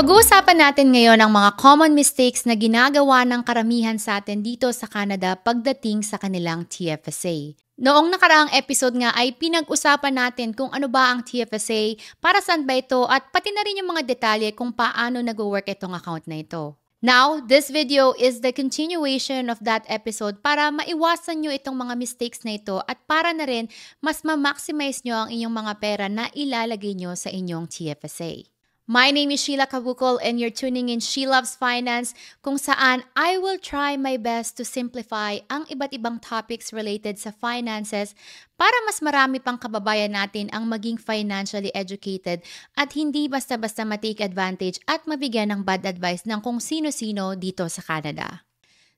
Pag-uusapan natin ngayon ang mga common mistakes na ginagawa ng karamihan sa atin dito sa Canada pagdating sa kanilang TFSA. Noong nakaraang episode nga ay pinag-usapan natin kung ano ba ang TFSA, para saan ba ito, at pati na rin yung mga detalye kung paano nag-work itong account na ito. Now, this video is the continuation of that episode para maiwasan nyo itong mga mistakes na ito at para na rin mas ma-maximize nyo ang inyong mga pera na ilalagay nyo sa inyong TFSA. My name is Sheila Kabukol and you're tuning in She Loves Finance, kung saan I will try my best to simplify ang iba't ibang topics related sa finances para mas marami pang kababayan natin ang maging financially educated at hindi basta-basta matake advantage at mabigyan ng bad advice ng kung sino-sino dito sa Canada.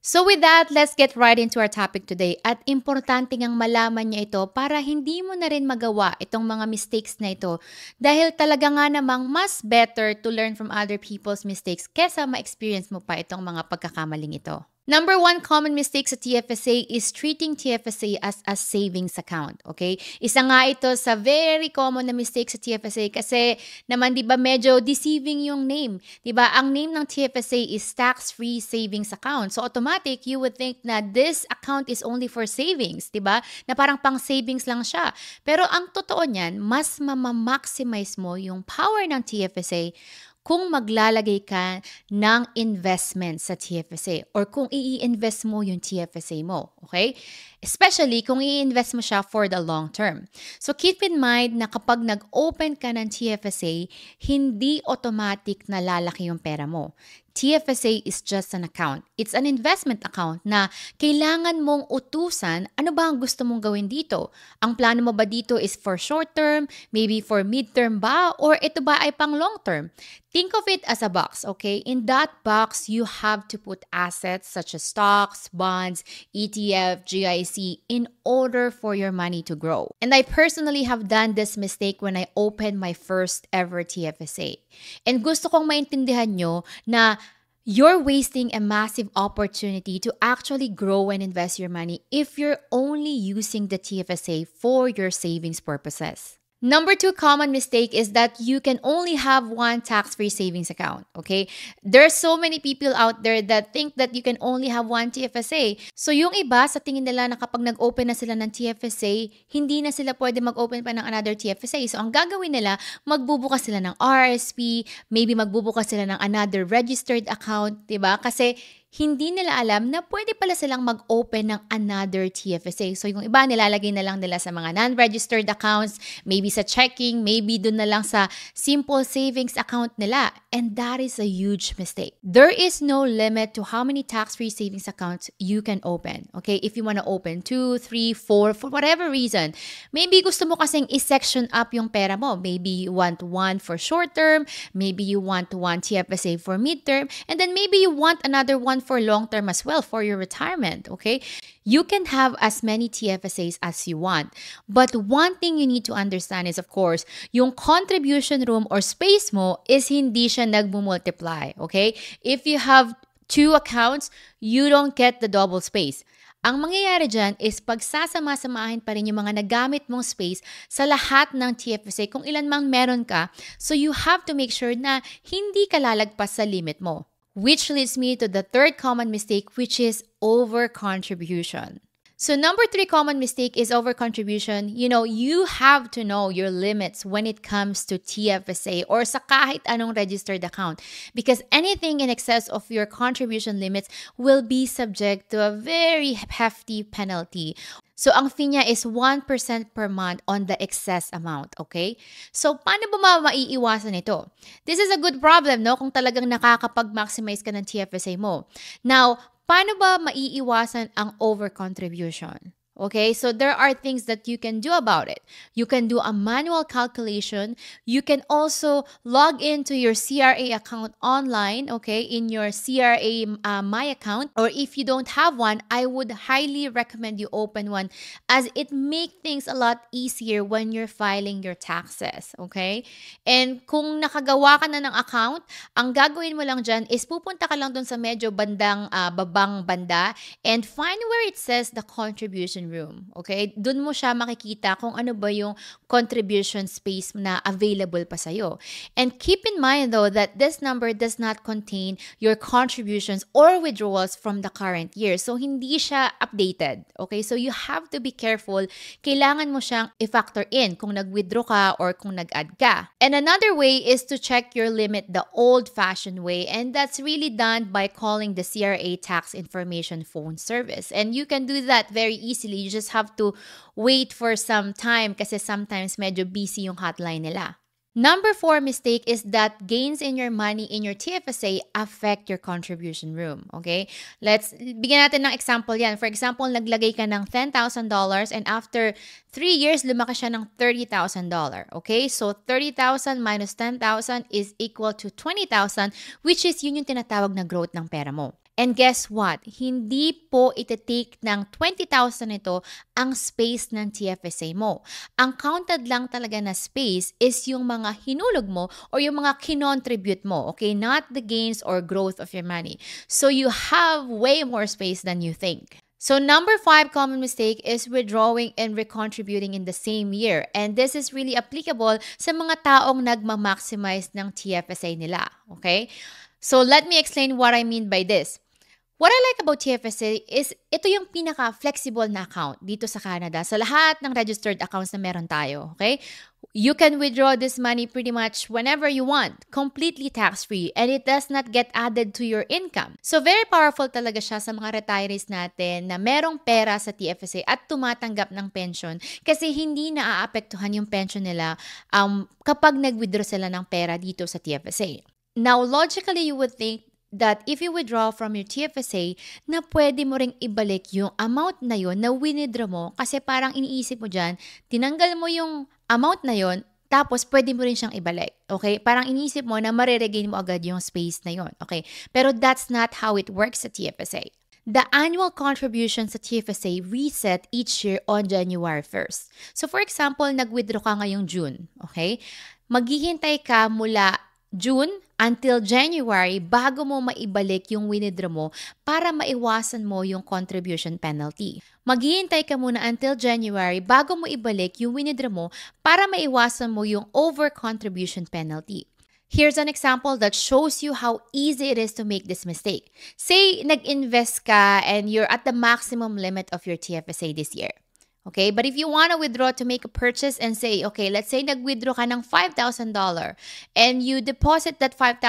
So with that, let's get right into our topic today. At importante ngang malaman niya ito para hindi mo na rin magawa itong mga mistakes na ito. Dahil talaga nga namang mas better to learn from other people's mistakes kesa ma-experience mo pa itong mga pagkakamaling ito. Number one common mistake sa TFSA is treating TFSA as a savings account, okay? Isa nga ito sa very common na mistake sa TFSA kasi naman 'di ba medyo deceiving yung name, 'di ba? Ang name ng TFSA is tax-free savings account. So automatic you would think na this account is only for savings, 'di ba? Na parang pang savings lang siya. Pero ang totoo niyan, mas ma-maximize mo yung power ng TFSA kung maglalagay ka ng investment sa TFSA or kung i-invest mo yung TFSA mo, okay? Especially kung i-invest mo siya for the long term. So keep in mind na kapag nag-open ka ng TFSA, hindi automatic na lalaki yung pera mo. TFSA is just an account. It's an investment account na kailangan mong utusan ano ba ang gusto mong gawin dito. Ang plano mo ba dito is for short term, maybe for mid-term ba, or ito ba ay pang long term? Think of it as a box, okay? In that box, you have to put assets such as stocks, bonds, ETF, GIC in order for your money to grow. And I personally have done this mistake when I opened my first ever TFSA. And gusto kong maintindihan nyo na you're wasting a massive opportunity to actually grow and invest your money if you're only using the TFSA for your savings purposes. Number two common mistake is that you can only have one tax-free savings account, okay? There's so many people out there that think that you can only have one TFSA. So yung iba, sa tingin nila na kapag nag-open na sila ng TFSA, hindi na sila pwede mag-open pa ng another TFSA. So ang gagawin nila, magbubukas sila ng RSP, maybe magbubukas sila ng another registered account, diba? Kasi hindi nila alam na pwede pala silang mag-open ng another TFSA. So yung iba, nilalagay na lang nila sa mga non-registered accounts, maybe sa checking, maybe dun na lang sa simple savings account nila. And that is a huge mistake. There is no limit to how many tax-free savings accounts you can open. Okay? If you want to open 2, 3, 4, for whatever reason. Maybe gusto mo kasing i-section up yung pera mo. Maybe you want one for short term, maybe you want one TFSA for mid-term, and then maybe you want another one for long term as well for your retirement, okay? You can have as many TFSAs as you want. But one thing you need to understand is, of course, yung contribution room or space mo is hindi siya nagmumultiply, okay? If you have two accounts, you don't get the double space. Ang mangyayari dyan is pagsasama-samahin pa rin yung mga nagamit mong space sa lahat ng TFSA kung ilan mang meron ka. So you have to make sure na hindi ka lalagpas sa limit mo. Which leads me to the third common mistake, which is over-contribution. So number three common mistake is over-contribution. You know, you have to know your limits when it comes to TFSA or sa kahit anong registered account, because anything in excess of your contribution limits will be subject to a very hefty penalty. So, ang fee niya is 1% per month on the excess amount, okay? So, paano ba maiiwasan ito? This is a good problem, no? Kung talagang nakakapag-maximize ka ng TFSA mo. Now, paano ba maiiwasan ang over-contribution? Okay, so there are things that you can do about it. You can do a manual calculation. You can also log into your CRA account online, okay, in your CRA My Account. Or if you don't have one, I would highly recommend you open one as it makes things a lot easier when you're filing your taxes, okay? And kung nakagawa ka na ng account, ang gagawin mo lang dyan is pupunta ka lang dun sa medyo bandang babang banda and find where it says the contribution contribution room. Okay? Doon mo siya makikita kung ano ba yung contribution space na available pa sa'yo. And keep in mind though that this number does not contain your contributions or withdrawals from the current year. So hindi siya updated. Okay? So you have to be careful. Kailangan mo siyang i-factor in kung nag-withdraw ka or kung nag-add ka. And another way is to check your limit the old-fashioned way, and that's really done by calling the CRA Tax Information Phone Service. And you can do that very easily. You just have to wait for some time kasi sometimes medyo busy yung hotline nila. Number 4 mistake is that gains in your money in your TFSA affect your contribution room. Okay? Bigyan natin ng example yan. For example, naglagay ka ng $10,000 and after 3 years, lumaki siya ng $30,000. Okay? So, 30,000 minus 10,000 is equal to 20,000, which is yun yung tinatawag na growth ng pera mo. And guess what? Hindi po iti-take ng 20,000 ito ang space ng TFSA mo. Ang counted lang talaga na space is yung mga hinulog mo or yung mga kinontribute mo, okay? Not the gains or growth of your money. So you have way more space than you think. So number 5 common mistake is withdrawing and recontributing in the same year. And this is really applicable sa mga taong nagma-maximize ng TFSA nila, okay? So let me explain what I mean by this. What I like about TFSA is ito yung pinaka-flexible na account dito sa Canada sa lahat ng registered accounts na meron tayo, okay? You can withdraw this money pretty much whenever you want, completely tax-free, and it does not get added to your income. So very powerful talaga siya sa mga retirees natin na merong pera sa TFSA at tumatanggap ng pension kasi hindi naaapektuhan yung pension nila kapag nag-withdraw sila ng pera dito sa TFSA. Now, logically, you would think that if you withdraw from your TFSA, na pwede mo ring ibalik yung amount na yon na winidraw mo kasi parang iniisip mo dyan, tinanggal mo yung amount na yon, tapos pwede mo rin siyang ibalik. Okay? Parang iniisip mo na mariregain mo agad yung space na yon. Okay? Pero that's not how it works sa TFSA. The annual contribution sa TFSA reset each year on January 1st. So for example, nag-withdraw ka ngayong June. Okay? Maghihintay ka mula June until January bago mo maibalik yung winidraw mo para maiwasan mo yung contribution penalty. Maghihintay ka muna until January bago mo ibalik yung winidraw mo para maiwasan mo yung over-contribution penalty. Here's an example that shows you how easy it is to make this mistake. Say, nag-invest ka and you're at the maximum limit of your TFSA this year. Okay, but if you want to withdraw to make a purchase and say, okay, let's say nag-withdraw ka ng $5,000 and you deposit that $5,000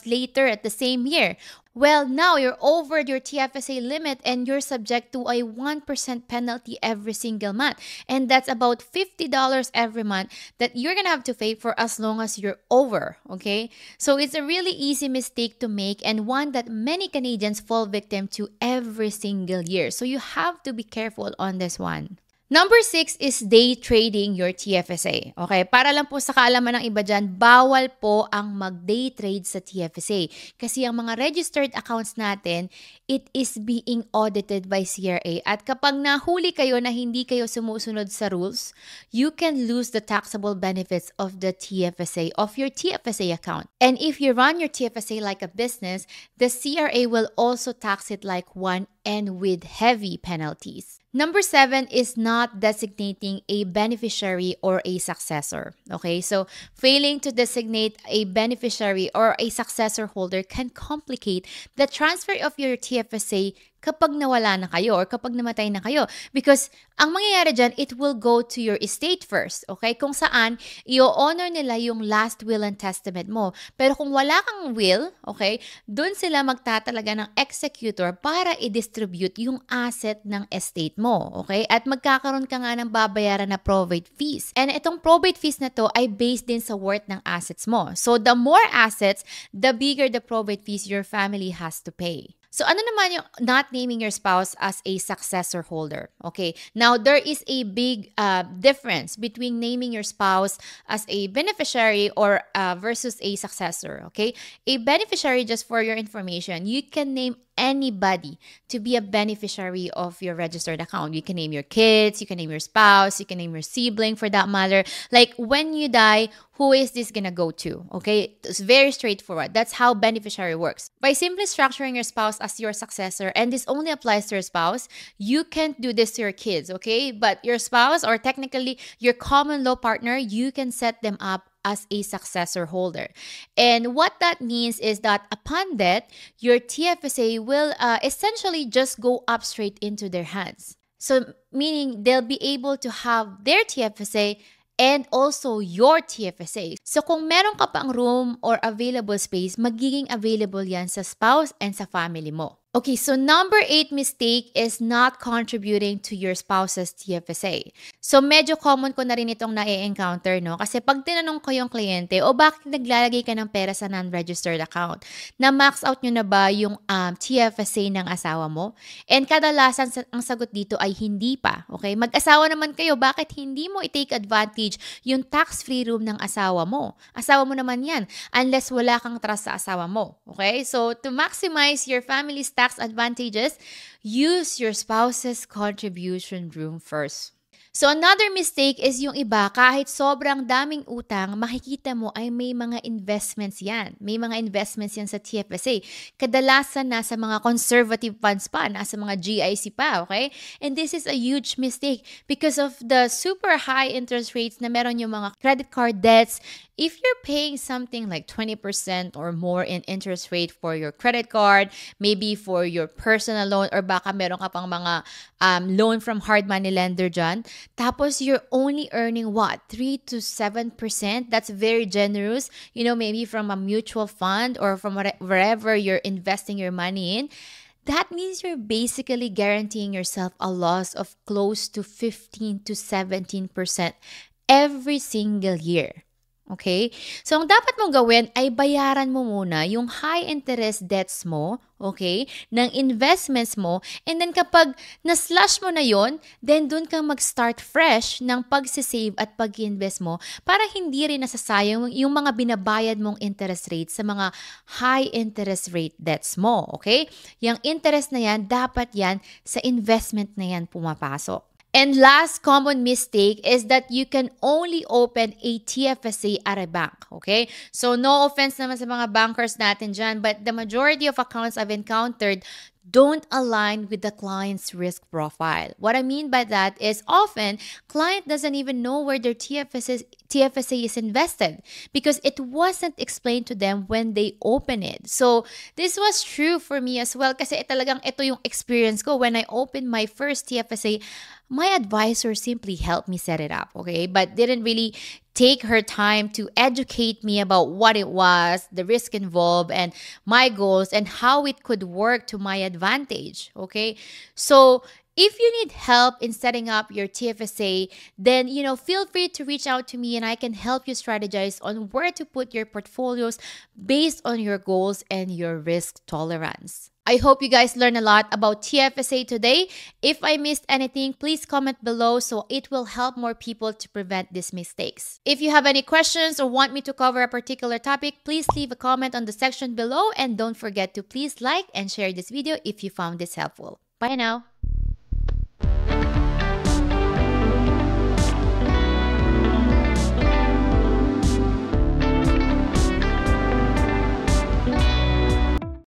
later at the same year. Well, now you're over your TFSA limit and you're subject to a 1% penalty every single month. And that's about $50 every month that you're going to have to pay for as long as you're over, okay? So it's a really easy mistake to make and one that many Canadians fall victim to every single year. So you have to be careful on this one. Number 6 is day trading your TFSA. Okay, para lang po sa kaalaman ng iba dyan, bawal po ang mag-day trade sa TFSA. Kasi ang mga registered accounts natin, it is being audited by CRA. At kapag nahuli kayo na hindi kayo sumusunod sa rules, you can lose the taxable benefits of the TFSA, of your TFSA account. And if you run your TFSA like a business, the CRA will also tax it like one and with heavy penalties. Number 7 is not designating a beneficiary or a successor. Okay, so failing to designate a beneficiary or a successor holder can complicate the transfer of your TFSA kapag nawala na kayo or kapag namatay na kayo. Because ang mangyayari dyan, it will go to your estate first. Okay? Kung saan, i-honor nila yung last will and testament mo. Pero kung wala kang will, okay, dun sila magtatalaga ng executor para i-distribute yung asset ng estate mo. Okay? At magkakaroon ka nga ng babayaran na probate fees. And itong probate fees na to ay based din sa worth ng assets mo. So, the more assets, the bigger the probate fees your family has to pay. So, ano naman yung not naming your spouse as a successor holder? Okay, now there is a big difference between naming your spouse as a beneficiary or versus a successor. Okay, a beneficiary, just for your information, you can name anybody to be a beneficiary of your registered account. You can name your kids, you can name your spouse, you can name your sibling for that matter. Like when you die, who is this gonna go to? Okay, it's very straightforward. That's how beneficiary works. By simply structuring your spouse as your successor, and this only applies to your spouse, you can't do this to your kids, okay? But your spouse, or technically your common law partner, you can set them up as a successor holder. And what that means is that upon death, your TFSA will essentially just go up straight into their hands. So, meaning they'll be able to have their TFSA and also your TFSA. So kung meron ka pang room or available space, magiging available yan sa spouse and sa family mo. Okay, so number 8 mistake is not contributing to your spouse's TFSA. So medyo common ko na rin itong na-encounter, no? Kasi pag tinanong ko yung kliyente, o bakit naglalagay ka ng pera sa non-registered account? Na-max out nyo na ba yung TFSA ng asawa mo? And kadalasan ang sagot dito ay hindi pa. Okay? Mag-asawa naman kayo, bakit hindi mo i-take advantage yung tax-free room ng asawa mo? Asawa mo naman yan, unless wala kang trust sa asawa mo. Okay? So to maximize your family's tax advantages, use your spouse's contribution room first. So another mistake is yung iba, kahit sobrang daming utang, makikita mo ay may mga investments yan. May mga investments yan sa TFSA. Kadalasan nasa mga conservative funds pa, nasa mga GIC pa, okay? And this is a huge mistake because of the super high interest rates na meron yung mga credit card debts. If you're paying something like 20% or more in interest rate for your credit card, maybe for your personal loan, or baka meron ka pang mga loan from hard money lender dyan, tapos you're only earning what? 3 to 7%? That's very generous. You know, maybe from a mutual fund or from wherever you're investing your money in. That means you're basically guaranteeing yourself a loss of close to 15 to 17% every single year. Okay? So, ang dapat mong gawin ay bayaran mo muna yung high interest debts mo, okay, ng investments mo, and then kapag na-slash mo na yon, then dun kang mag-start fresh ng pag-save at pag-invest mo para hindi rin nasasayang yung mga binabayad mong interest rate sa mga high interest rate debts mo, okay? Yung interest na yan, dapat yan sa investment na yan pumapasok. And last common mistake is that you can only open a TFSA at a bank, okay? So no offense naman sa mga bankers natin dyan, but the majority of accounts I've encountered don't align with the client's risk profile. What I mean by that is often client doesn't even know where their TFSA is invested because it wasn't explained to them when they open it. So this was true for me as well kasi talagang ito yung experience ko when I opened my first TFSA. My advisor simply helped me set it up, okay? But didn't really take her time to educate me about what it was, the risk involved, and my goals, and how it could work to my advantage, okay? So if you need help in setting up your TFSA, then, feel free to reach out to me and I can help you strategize on where to put your portfolios based on your goals and your risk tolerance. I hope you guys learned a lot about TFSA today. If I missed anything, please comment below so it will help more people to prevent these mistakes. If you have any questions or want me to cover a particular topic, please leave a comment on the section below and don't forget to please like and share this video if you found this helpful. Bye now.